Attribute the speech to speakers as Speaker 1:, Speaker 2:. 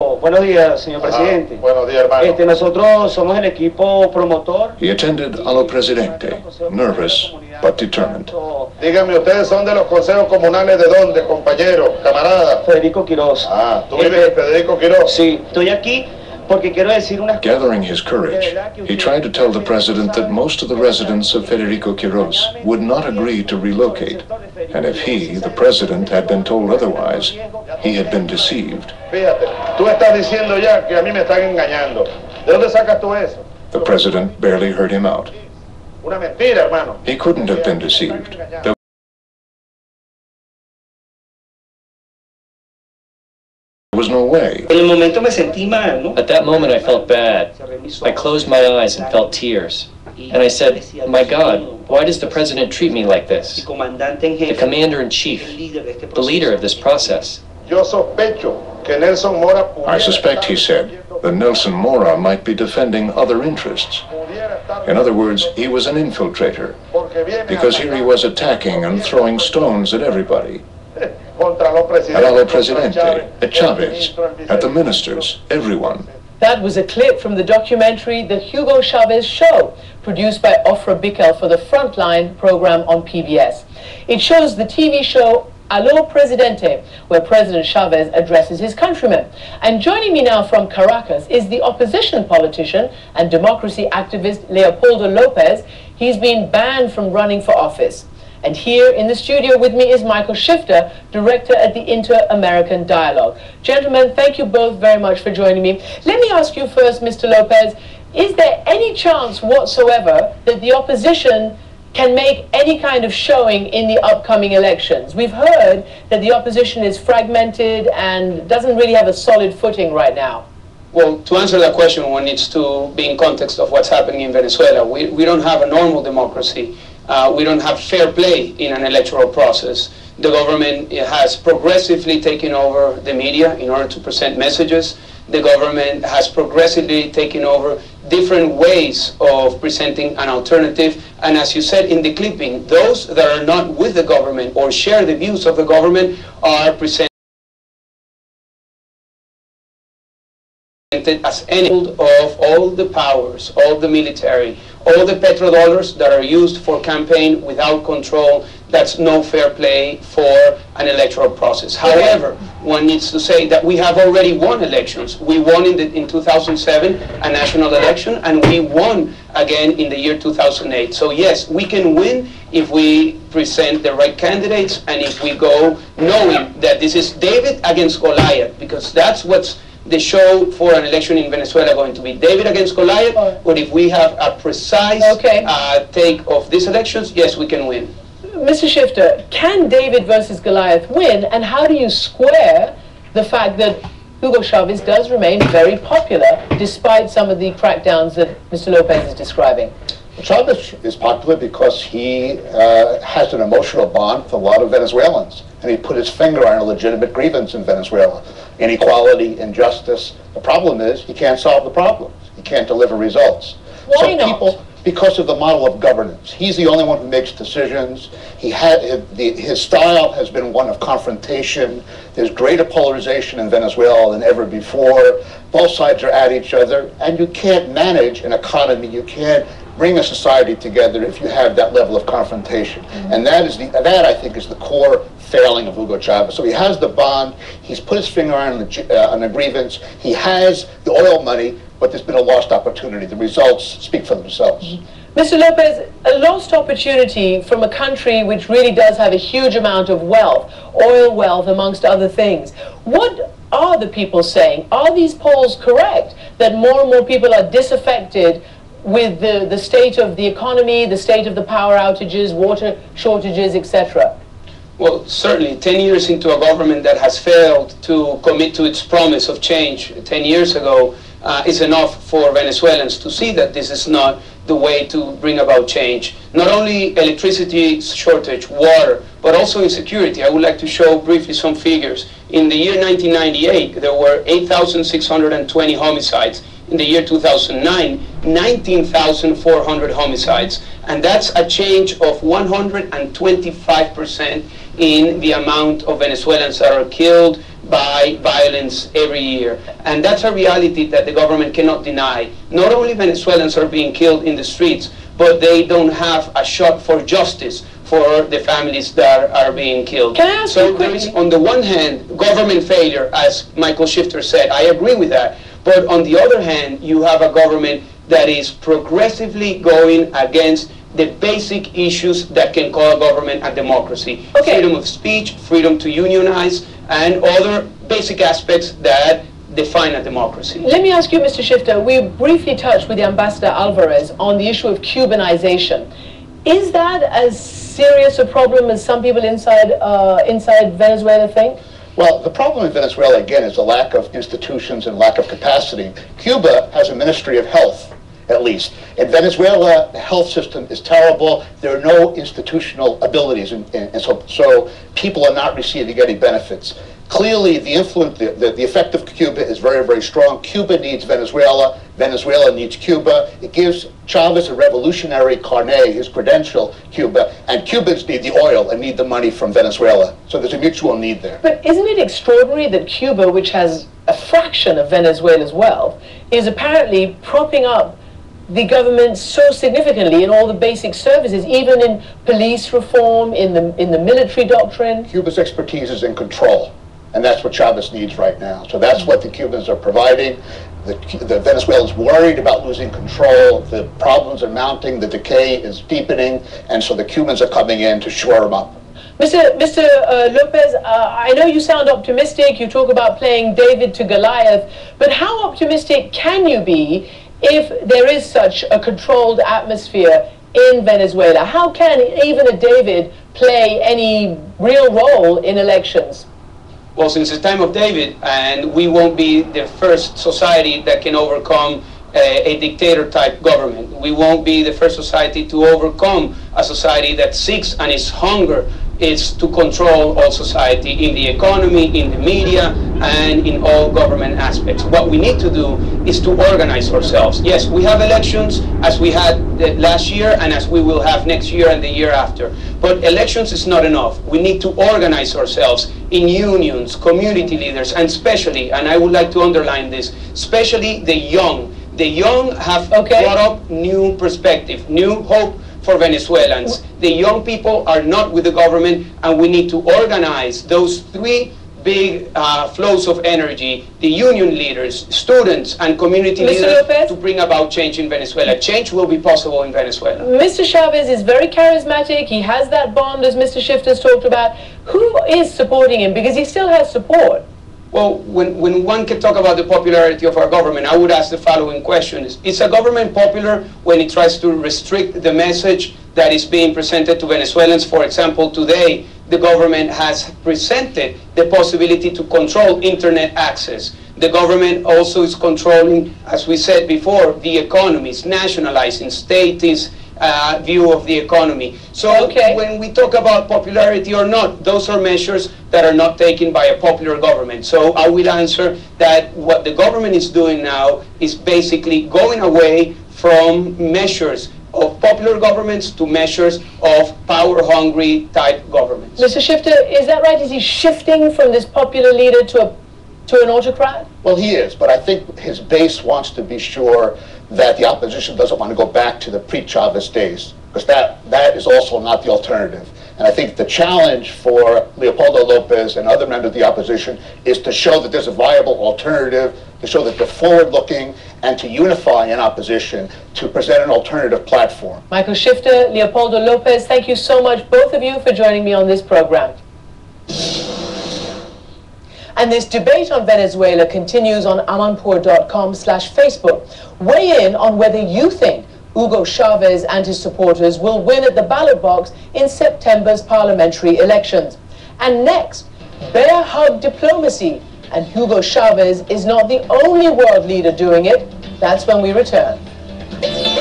Speaker 1: Buenos días, señor presidente.
Speaker 2: Buenos días, hermano.
Speaker 1: Nosotros somos el equipo promotor.
Speaker 3: He attended a lo presidente, nervous but determined.
Speaker 2: Díganme, ¿ustedes son de los consejos comunales de dónde, compañero, camarada?
Speaker 1: Federico Quiroz.
Speaker 2: Ah, ¿tú vives en Federico Quiroz?
Speaker 1: Sí, estoy aquí porque quiero decir unas cosas.
Speaker 3: Gathering his courage, he tried to tell the president that most of the residents of Federico Quiroz would not agree to relocate, and if he, the president, had been told otherwise, he had been deceived.
Speaker 2: Fíjate, tú estás diciendo ya que a mí me están engañando. ¿De dónde sacas tú eso?
Speaker 3: The president barely heard him out.
Speaker 2: Una mentira, hermano.
Speaker 3: He couldn't have been deceived. There was no way.
Speaker 1: En el momento me sentí mal, ¿no?
Speaker 4: At that moment I felt bad. I closed my eyes and felt tears. And I said, my God, why does the president treat me like this? The commander-in-chief, the leader of this process.
Speaker 2: Yo sospecho que Nelson Mora
Speaker 3: I suspect, he said, that Nelson Mora might be defending other interests. In other words, he was an infiltrator, because here he was attacking and throwing stones at everybody. At a lo presidente, at Chavez, at the ministers, everyone.
Speaker 5: That was a clip from the documentary The Hugo Chavez Show, produced by Ofra Bickel for the Frontline program on PBS. It shows the TV show Allo Presidente, where President Chavez addresses his countrymen. And joining me now from Caracas is the opposition politician and democracy activist Leopoldo Lopez. He's been banned from running for office. And here in the studio with me is Michael Shifter, director at the Inter-American Dialogue. Gentlemen, thank you both very much for joining me. Let me ask you first, Mr. Lopez, is there any chance whatsoever that the opposition can make any kind of showing in the upcoming elections? We've heard that the opposition is fragmented and doesn't really have a solid footing right now.
Speaker 6: Well, to answer that question, one needs to be in context of what's happening in Venezuela. We don't have a normal democracy. We don't have fair play in an electoral process. The government has progressively taken over the media in order to present messages. The government has progressively taken over different ways of presenting an alternative. And as you said in the clipping, those that are not with the government or share the views of the government are presented as any of all the powers, all the military, all the petrodollars that are used for campaign without control. That's no fair play for an electoral process. However, one needs to say that we have already won elections. We won in 2007 a national election, and we won again in the year 2008. So yes, we can win if we present the right candidates and if we go knowing that this is David against Goliath, because that's what's the show for an election in Venezuela going to be, David against Goliath. But if we have a precise take of these elections, yes, we can win.
Speaker 5: Mr. Shifter, can David versus Goliath win, and how do you square the fact that Hugo Chavez does remain very popular despite some of the crackdowns that Mr. Lopez is describing?
Speaker 7: Chavez is popular because he has an emotional bond with a lot of Venezuelans, and he put his finger on a legitimate grievance in Venezuela: inequality, injustice. The problem is he can't solve the problems. He can't deliver results.
Speaker 5: Why not?
Speaker 7: Because of the model of governance. He's the only one who makes decisions. His style has been one of confrontation. There's greater polarization in Venezuela than ever before. Both sides are at each other, and you can't manage an economy. You can't bring a society together if you have that level of confrontation. And that I think is the core failing of Hugo Chavez. So he has the bond. He's put his finger on a grievance. He has the oil money, but there's been a lost opportunity. The results speak for themselves.
Speaker 5: Mr. Lopez, a lost opportunity from a country which really does have a huge amount of wealth, oil wealth amongst other things. What are the people saying? Are these polls correct that more and more people are disaffected with the state of the economy, the state of the power outages, water shortages, etc.?
Speaker 6: Well, certainly 10 years into a government that has failed to commit to its promise of change 10 years ago is enough for Venezuelans to see that this is not the way to bring about change. Not only electricity shortage, water, but also insecurity. I would like to show briefly some figures. In the year 1998, there were 8,620 homicides. In the year 2009, 19,400 homicides. And that's a change of 125% in the amount of Venezuelans that are killed by violence every year. And that's a reality that the government cannot deny. Not only Venezuelans are being killed in the streets, but they don't have a shot for justice for the families that are being killed.
Speaker 5: Can I ask
Speaker 6: so
Speaker 5: you quickly?
Speaker 6: there is, on the one hand, government failure, as Michael Shifter said. I agree with that. But on the other hand, you have a government that is progressively going against the basic issues that can call a government a democracy.
Speaker 5: Okay.
Speaker 6: Freedom of speech, freedom to unionize, and other basic aspects that define a democracy.
Speaker 5: Let me ask you, Mr. Shifter, we briefly touched with the Ambassador Alvarez on the issue of Cubanization. Is that as serious a problem as some people inside Venezuela think?
Speaker 7: Well, the problem in Venezuela, again, is a lack of institutions and lack of capacity. Cuba has a Ministry of Health, at least. In Venezuela, the health system is terrible. There are no institutional abilities, and so people are not receiving any benefits. Clearly, the influence, the effect of Cuba is very, very strong. Cuba needs Venezuela. Venezuela needs Cuba. It gives Chavez a revolutionary carnet, his credential, Cuba, and Cubans need the oil and need the money from Venezuela. So there's a mutual need there.
Speaker 5: But isn't it extraordinary that Cuba, which has a fraction of Venezuela's wealth, is apparently propping up the government so significantly in all the basic services, even in police reform, in the military doctrine?
Speaker 7: Cuba's expertise is in control, and that's what Chavez needs right now. So that's what the Cubans are providing. The Venezuelans worried about losing control. The problems are mounting. The decay is deepening, and so the Cubans are coming in to shore them up.
Speaker 5: Mr. Lopez, I know you sound optimistic. You talk about playing David to Goliath, but how optimistic can you be if there is such a controlled atmosphere in Venezuela? How can even a David play any real role in elections?
Speaker 6: Well, since the time of David, and we won't be the first society that can overcome a dictator-type government. We won't be the first society to overcome a society that seeks and its hunger is to control all society in the economy, in the media, and in all government aspects. What we need to do is to organize ourselves. Yes, we have elections as we had last year and as we will have next year and the year after. But elections is not enough. We need to organize ourselves in unions, community leaders, and especially, and I would like to underline this, especially the young. The young have brought up new perspective, new hope for Venezuelans. The young people are not with the government, and we need to organize those three big flows of energy, the union leaders, students, and community leaders to bring about change in Venezuela. Change will be possible in Venezuela.
Speaker 5: Mr. Chavez is very charismatic. He has that bond, as Mr. Shifter's talked about. Who is supporting him? Because he still has support.
Speaker 6: Well, when one can talk about the popularity of our government, I would ask the following question. Is a government popular when it tries to restrict the message that is being presented to Venezuelans? For example, today, the government has presented the possibility to control internet access. The government also is controlling, as we said before, the economies, nationalizing, statist view of the economy. So when we talk about popularity or not, those are measures that are not taken by a popular government. So I will answer that what the government is doing now is basically going away from measures of popular governments to measures of power-hungry type governments.
Speaker 5: Mr. Shifter, is that right? Is he shifting from this popular leader to an autocrat?
Speaker 7: Well, he is, but I think his base wants to be sure that the opposition doesn't want to go back to the pre-Chavez days, because that is also not the alternative. And I think the challenge for Leopoldo Lopez and other members of the opposition is to show that there's a viable alternative, to show that they're forward-looking, and to unify an opposition, to present an alternative platform.
Speaker 5: Michael Shifter, Leopoldo Lopez, thank you so much, both of you, for joining me on this program. And this debate on Venezuela continues on amanpour.com/Facebook. Weigh in on whether you think Hugo Chavez and his supporters will win at the ballot box in September's parliamentary elections. And next, bear hug diplomacy. And Hugo Chavez is not the only world leader doing it. That's when we return.